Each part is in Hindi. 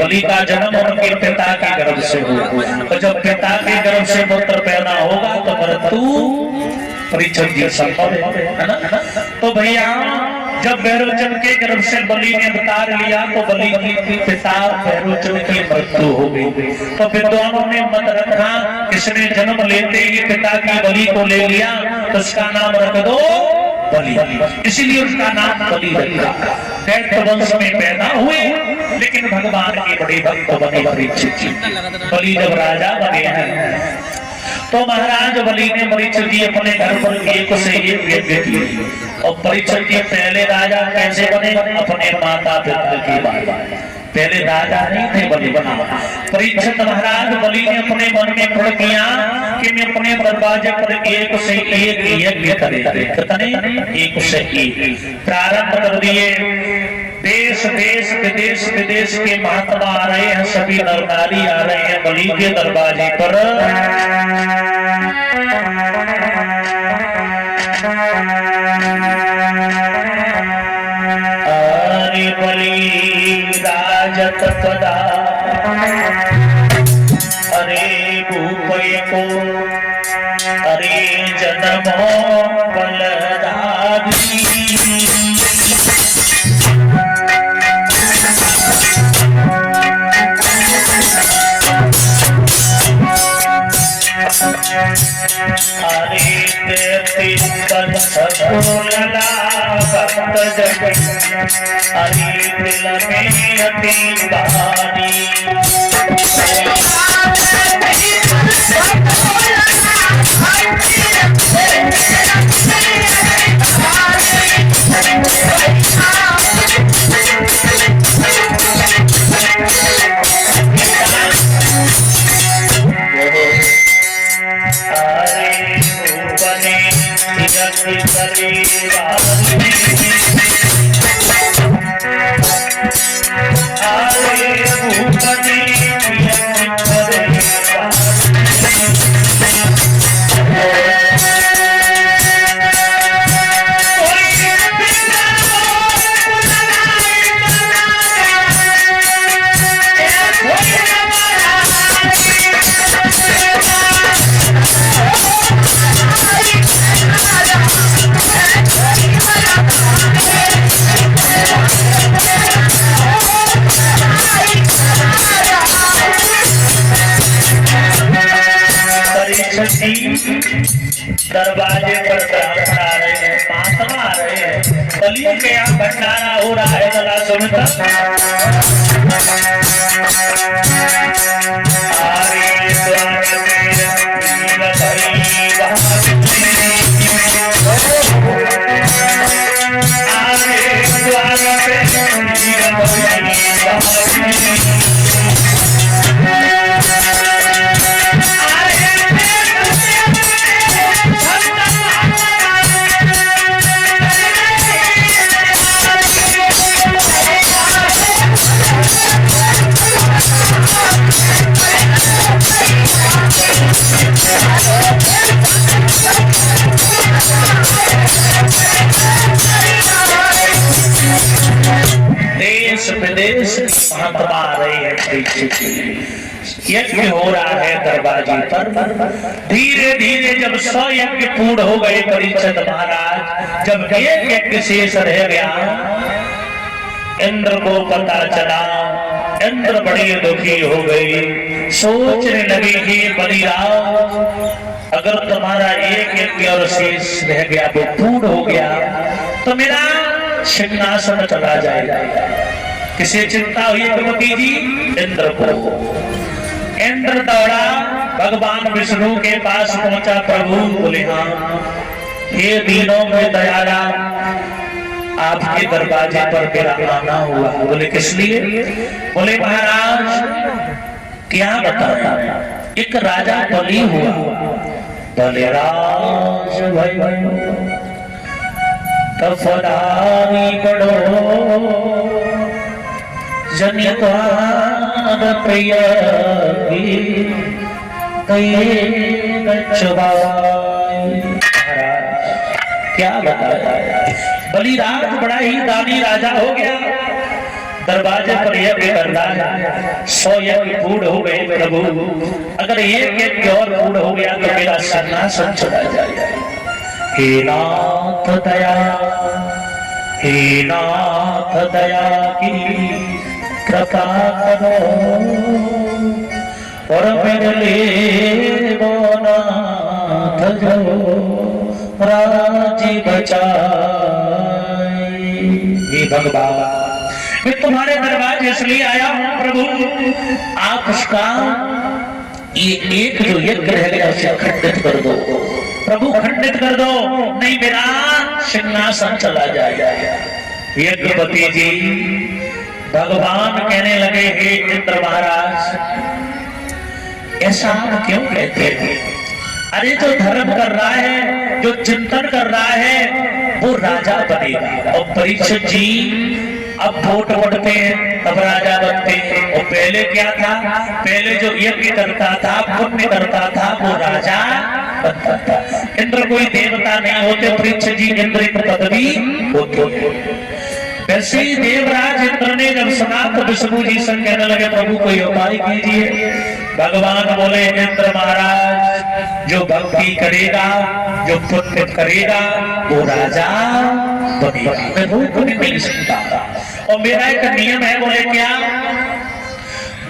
बलि का जन्म उनके पिता के गर्भ से हुआ। तो जब पिता के गर्भ से पुत्र पैदा होगा तो मृत्यु परीक्षित जी संभव है ना। तो भैया जब भैरवचंद के गर्भ से बलि ने अवतार लिया तो बलि की पिता भैरवचंद की मृत्यु हो गई। तो विद्वानों ने मत रखा किसने जन्म लेते ही पिता की बलि को ले लिया तो उसका नाम रख दो बलि, इसीलिए उसका नाम बलि रखा। दैत्य वंश में पैदा हुए लेकिन भगवान के बड़े भक्त बने परीक्षित जी। बलि जब राजा बने हैं तो महाराज बलि ने परीक्षित जी अपने घर पर एक से एक यज्ञ किए। और परीक्षित जी पहले राजा कैसे बने? अपने माता पिता के बाद। पहले राजा नहीं थे, बलि बना। परीक्षित महाराज बलि ने अपने मन में प्रण किया कि मैं अपने दरवाजे पर एक से एक यज्ञ करेंगे। एक से एक प्रारंभ कर दिए। देश देश विदेश विदेश के महात्मा आ रहे हैं, सभी नर नारी आ रहे हैं बलि के दरवाजे पर। अरे बलि राजत पदा अरे भूपय को अरे जन्मो बलदारी। अरे तेरी सत्संगला भक्त जग अरे दिल में अति भारी। दरवाजे पर ब्राह्मण आ रहे हैं, महात्मा आ रहे हैं, बलि के यहाँ भंडारा हो रहा है। गला सुनता महात्मा आ रहे हैं, यज्ञ हो रहा है दरवाजे पर। धीरे धीरे जब 100 यज्ञ पूर्ण हो गए परीक्षित महाराज, जब एक यज्ञ शेष रह गया, इंद्र को पता चला। इंद्र बड़ी दुखी हो गई, सोचने लगी कि बलिराज अगर तुम्हारा एक यज्ञ और शेष रह गया वो पूर्ण हो गया तो मेरा सिंहासन चला जाएगा। किसे चिंता हुई कुंती जी? इंद्र को। इंद्र दौड़ा भगवान विष्णु के पास पहुंचा। प्रभु बोले हाँ हे दीनों में दयाला, आपके दरवाजे पर मेरा आना हुआ। बोले किस लिए? बोले महाराज क्या बताया, एक राजा बलि हुआ। बोले राज भाई तफदारी बढ़ो जनित्वाद प्रिय क्या बताया। बलिराज बड़ा ही दानी राजा हो गया। दरवाजे पर यज्ञ कर रहा है, 100 यज्ञ पूर्ण हो गए प्रभु, अगर एक यज्ञ और पूर्ण हो गया तो मेरा सन्यासन चला जाएगा। हे नाथ दया, हे नाथ दया की कृपा करो और मेरे लिए वो नाथ जो राजी बचाए। हे भगवान, मैं तुम्हारे दरवाजे इसलिए आया हूं प्रभु, आप उसका ये एक जो यज्ञ रह गया उसे खंडित कर दो प्रभु, खंडित कर दो, नहीं मेरा सिंहासन चला जाएगा। यज्ञपति जी भगवान कहने लगे, हे इंद्र महाराज ऐसा आप क्यों कहते हैं? अरे जो धर्म कर रहा है, जो चिंतन कर रहा है वो राजा बनेगा। और परीक्षित जी अब वोट बढ़ते हैं तब राजा बनते हैं। और पहले क्या था, पहले जो यज्ञ करता था, पुण्य करता था, वो राजा बनता था। इंद्र कोई देवता नहीं होते, परीक्षित जी इंद्र की पदवी होती है। वैसे ही देवराज इंद्र ने जब सुना तो विष्णु जी से कहने लगे, प्रभु कोई उपाय कीजिए। भगवान बोले, इंद्र महाराज जो भक्ति करेगा, जो पुण्य करेगा वो राजा बनेगा, मैं रोक नहीं सकता। और मेरा एक नियम है, बोले क्या?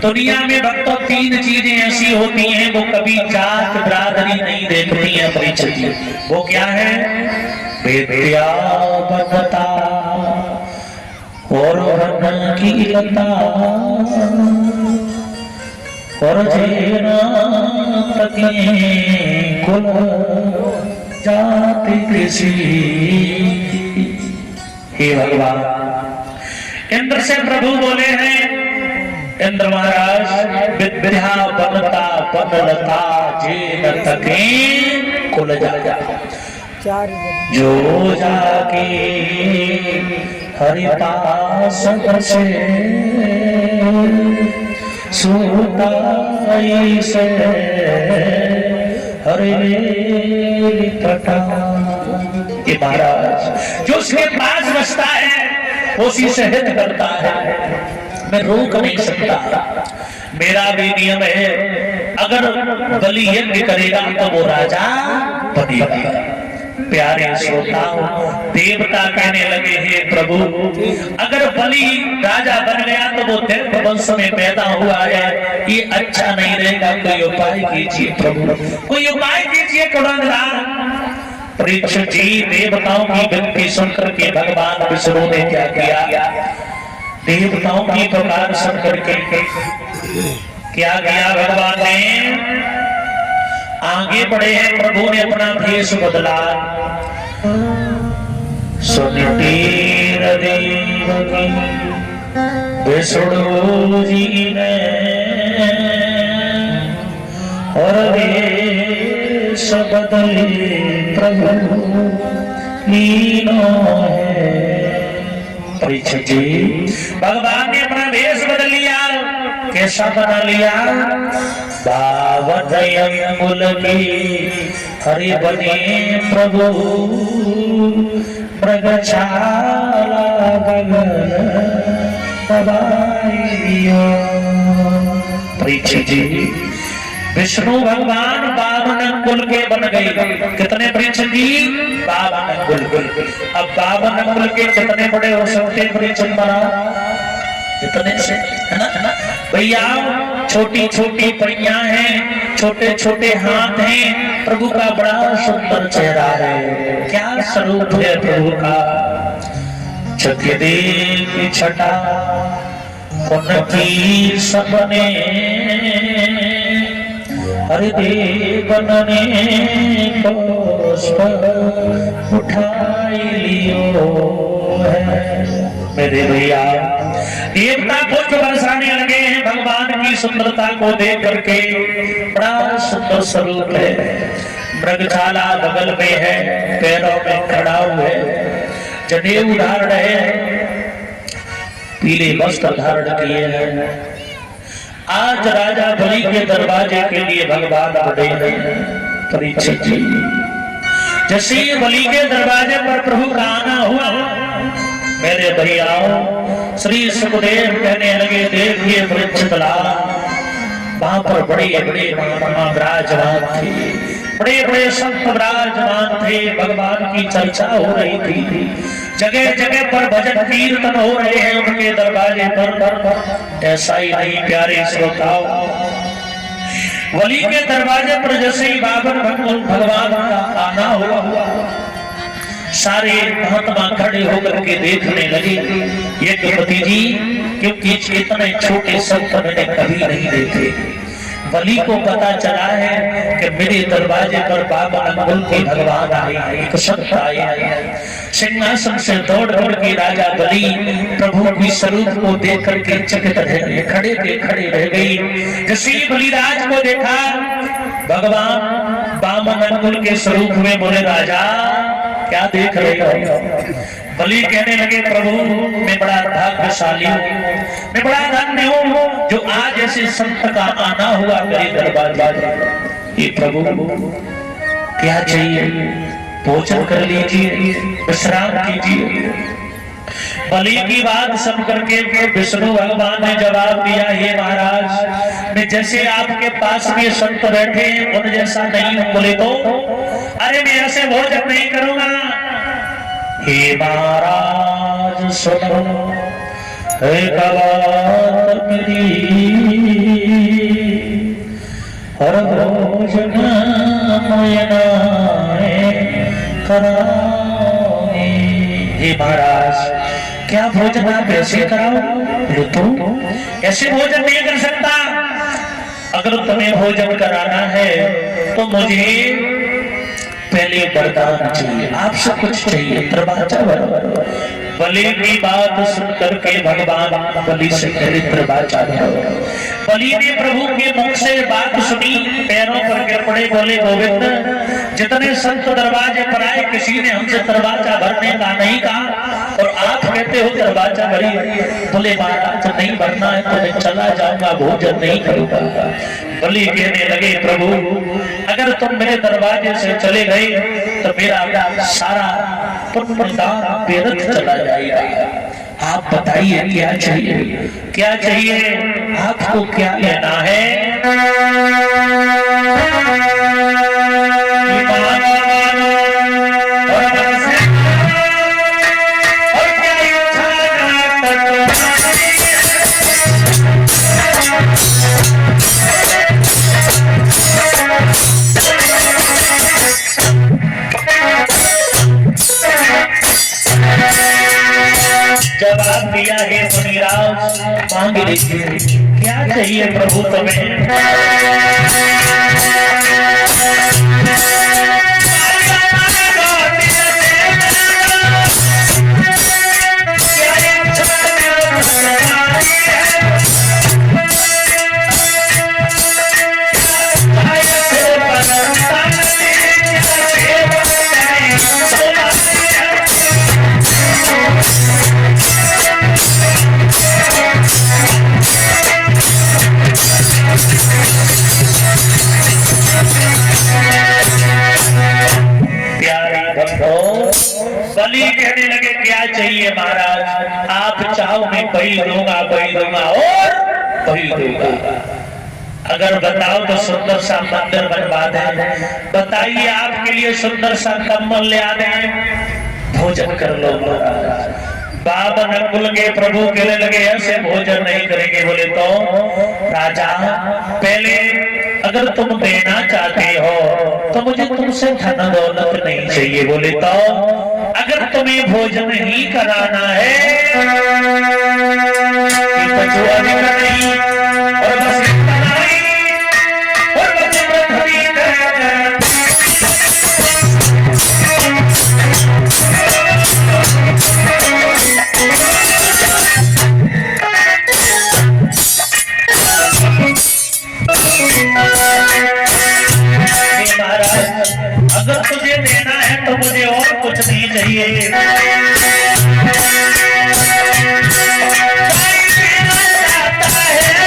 दुनिया में भक्तों 3 चीजें ऐसी होती हैं वो कभी जात बिरादरी नहीं देखती है परीक्षित जी। वो क्या है? विद्या बनता और रत्न की लता और जेना तके कुल जाति कृषि। हे भगवान, इंद्र से प्रभु बोले हैं, इंद्र महाराज विद्या बनता बनलता जेन तके कुल जाति, जो जाके हरि पास बसे सुताई से हरि प्रटा। ये महाराज जो उसके पास बसता है उसी से हित करता है, मैं रोक नहीं सकता। मेरा भी नियम है, अगर बलि यज्ञ करेगा तो वो राजा बनेगा। प्यारे श्रोताओ, देवता कहने लगे, हे प्रभु अगर बलि राजा बन गया तो वो देव वंश में पैदा हुआ है, ये अच्छा नहीं रहेगा, कोई उपाय कीजिए प्रभु, कोई उपाय कीजिए करुणानिधान। परीक्षित जी देवताओं की विनती सुनकर के भगवान विष्णु ने क्या किया? देवताओं की पुकार सुनकर के क्या किया? भगवान ने आगे बढ़े हैं, प्रभु ने अपना भेष बदला। सुनतीर देवकी विष्णु जी ने और भेष बदले प्रभु लीनो है। परीक्षित जी भगवान ने अपना भेष बदल लिया। कैसा बना लिया? 52 अंगुल की हरि बने प्रभु, मृगछाला गगन दबाइयो। परीक्षित जी विष्णु भगवान 52 अंगुल के बन गए। कितने परीक्षित जी? 52 अंगुल। अब 52 अंगुल के कितने बड़े हो सकते परीक्षित महाराज? इतने से, है ना भैया? छोटी छोटी पैया हैं, छोटे छोटे हाथ हैं, प्रभु का बड़ा सुंदर चेहरा है। क्या स्वरूप है प्रभु का? छत्रदेव की छटा उनकी सपने हरि देवन ने पुष्प उठाई लियो है। मेरे भैया देवता पुष्प बरसाने लगे हैं भगवान की सुंदरता को देख करके। बड़ा सुंदर स्वरूप है। मृगछाला बगल में है, पैरों में खड़ा हुए, जनेऊ धारण है, पीले वस्त्र धारण किए हैं। आज राजा बलि के दरवाजे के लिए भगवान बढ़े हैं। परीक्षित जी जैसे बलि के दरवाजे पर प्रभु का आना हुआ, मेरे भैयाओं श्री सुखदेव कहने लगे देखिए वृक्षतलाल, वहां पर बड़े बड़े महात्मा विराजमान थे, बड़े बड़े संत विराजमान थे, भगवान की चर्चा हो रही थी, जगह जगह पर भजन कीर्तन हो रहे हैं उनके दरवाजे पर। ऐसा ही नहीं प्यारे श्रोताओं, वली के दरवाजे पर जैसे ही भगवान का आना हुआ, सारे महात्मा खड़े होकर के देखने लगे। ये गणपति जी, क्योंकि इतने छोटे संत मैंने कभी नहीं देखे। वली को पता चला है कि मेरे दरवाजे पर बाबा नंगुल के भगवान आए, एक संत आए। सिंहासन से दौड़ दौड़ के राजा बलि प्रभु के स्वरूप को देख करके चकित रह, खड़े के खड़े रह गई। जैसे ही बलिराज को देखा, भगवान बाबा नंगुल के स्वरूप में बोले, राजा क्या देख रहे हो? बलि कहने लगे, प्रभु मैं बड़ा भाग्यशाली हूँ, मैं बड़ा धन्य हूँ जो आज ऐसे संत का आना हुआ मेरे दरबार। ये प्रभु क्या चाहिए? भोजन कर लीजिए, विश्राम कीजिए। बलि की बात सुन करके विष्णु भगवान ने जवाब दिया, हे महाराज मैं जैसे आपके पास में संत बैठे उन जैसा नहीं हूँ। बोले तो अरे मैं ऐसे भोजन नहीं करूंगा। हे महाराज सुनो एक बात मेरी, हर भोजन कराओगे। हे महाराज क्या भोजन आप ऐसे कराओ? तो ऐसे भोजन नहीं कर सकता। अगर तुम्हें भोजन कराना है तो मुझे पहले वरदान चाहिए, आपसे कुछ चाहिए। बलि की बात सुनकर के भगवान बलि से कहते त्रिवाचा भरो। बलि ने प्रभु के मुख से बात सुनी, पैरों पर गिर पड़े, बोले गोविंद जितने संत दरवाजे पर आए किसी ने हमसे दरवाजा भरने का नहीं कहा और आप कहते हो दरवाजा भरी। बोले महाराज नहीं भरना है तो मैं चला जाऊंगा, भोजन नहीं करूंगा। बलि कहने लगे, प्रभु अगर तुम मेरे दरवाजे से चले गए तो मेरा सारा पुण्य व्यर्थ चला जाएगा। आप बताइए क्या चाहिए? क्या चाहिए? आपको क्या लेना है? जवाब दिया है मुनिराज, मांग लीजिए क्या चाहिए प्रभु तुम्हें? बलि कहने लगे क्या चाहिए महाराज? आप चाहो मैं पही दूंगा और पही दूंगा। अगर बताओ तो सुंदर सा मंदिर बनवा दें। बताइए आपके लिए सुंदर सा कम्बल ले आ दें, भोजन कर लो। बाबा नंगुल के प्रभु कहने लगे ऐसे भोजन नहीं करेंगे। बोले तो राजा पहले अगर तुम देना चाहते हो तो मुझे तुमसे धन दौलत नहीं चाहिए। बोले तो अगर तुम्हें भोजन ही कराना है और बस अगर तुझे देना है तो मुझे और कुछ नहीं चाहिए। चाहता है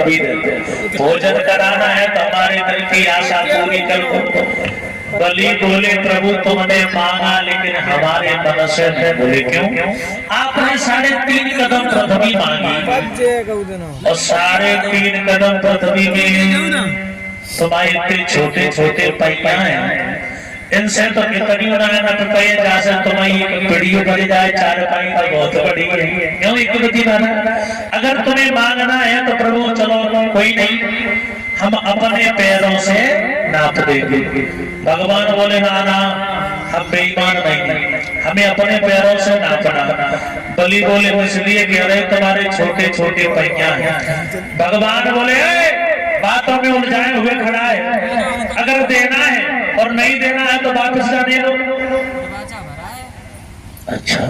पृथ्वी देते, भोजन कराना है तो हमारे दिल की आशा पूरी कर दो। बलि बोले प्रभु तुमने मांगा लेकिन हमारे मन से नहीं। बोले क्यों? आपने 3.5 कदम पृथ्वी मांगी और 3.5 कदम पृथ्वी में तुम्हारे इतने छोटे छोटे पैया हैं, इनसे तो कितनी उन्होंने जैसे तुम्हारी एक पीढ़ी बन जाए 4 पाई तो बहुत बड़ी है। क्यों एक गति माना? अगर तुम्हें मांगना है तो प्रभु चलो कोई नहीं, हम अपने पैरों से नाप देंगे। भगवान बोले ना ना, हम बेईमान नहीं, हमें अपने पैरों से नापना। बलि बोले इसलिए कि अरे तुम्हारे छोटे छोटे पैया हैं। भगवान बोले बातों में उलझाए हुए खड़ा है, अगर देना है और नहीं देना है तो वापस जाने दो। अच्छा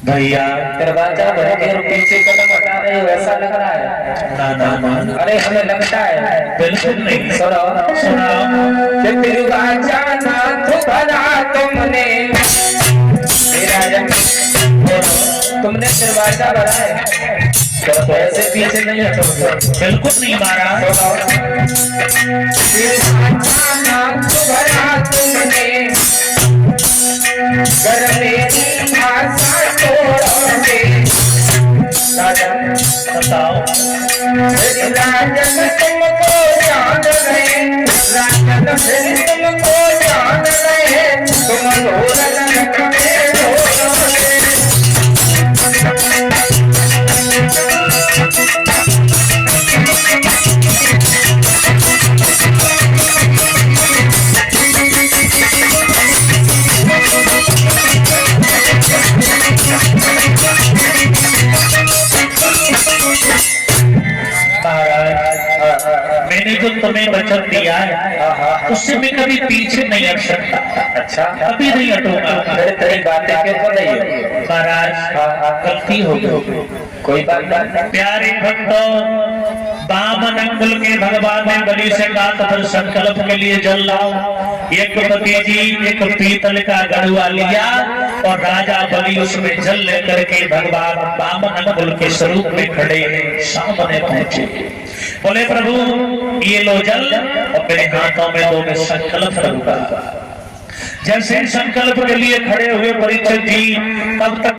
भैया दरवाजा भर के पीछे कदम हटा रहे हो ऐसा लग रहा है। ना ना ना, अरे हमें लगता है। बिल्कुल नहीं। सुनो सुनाओ। दरवाजा नाथ भरा तुमने, तुमने दरवाजा भरा है, ऐसे पीछे नहीं हटोगे। बिल्कुल नहीं मारा। नाथ भरा तुमने, घर मेरी आशा तोड़ोगे। बताओ। राजन तुमको जान रहे, राजन फिर तुमको जान रहे, तुम मैंने जो तुम्हें वचन दिया है उससे मैं कभी पीछे नहीं हट सकता। अच्छा कभी नहीं हटूंगा। तेरी बातें क्यों तो नहीं है महाराज, गलती हो गई, कोई बात नहीं। प्यारे भक्तों, बामन अंकुल के भगवान ने बलि से कहा तो फिर संकल्प के लिए जल लाओ। एक भतीजी एक पीतल का गड़ुआ लिया और राजा बलि उसमें जल लेकर के भगवान बामन अंकुल के स्वरूप में खड़े सामने पहुंचे। बोले प्रभु ये लो जल और मेरे हाथों में दो, मैं संकल्प करूंगा। जैसे संकल्प के लिए खड़े हुए परीक्षित जी, तब तक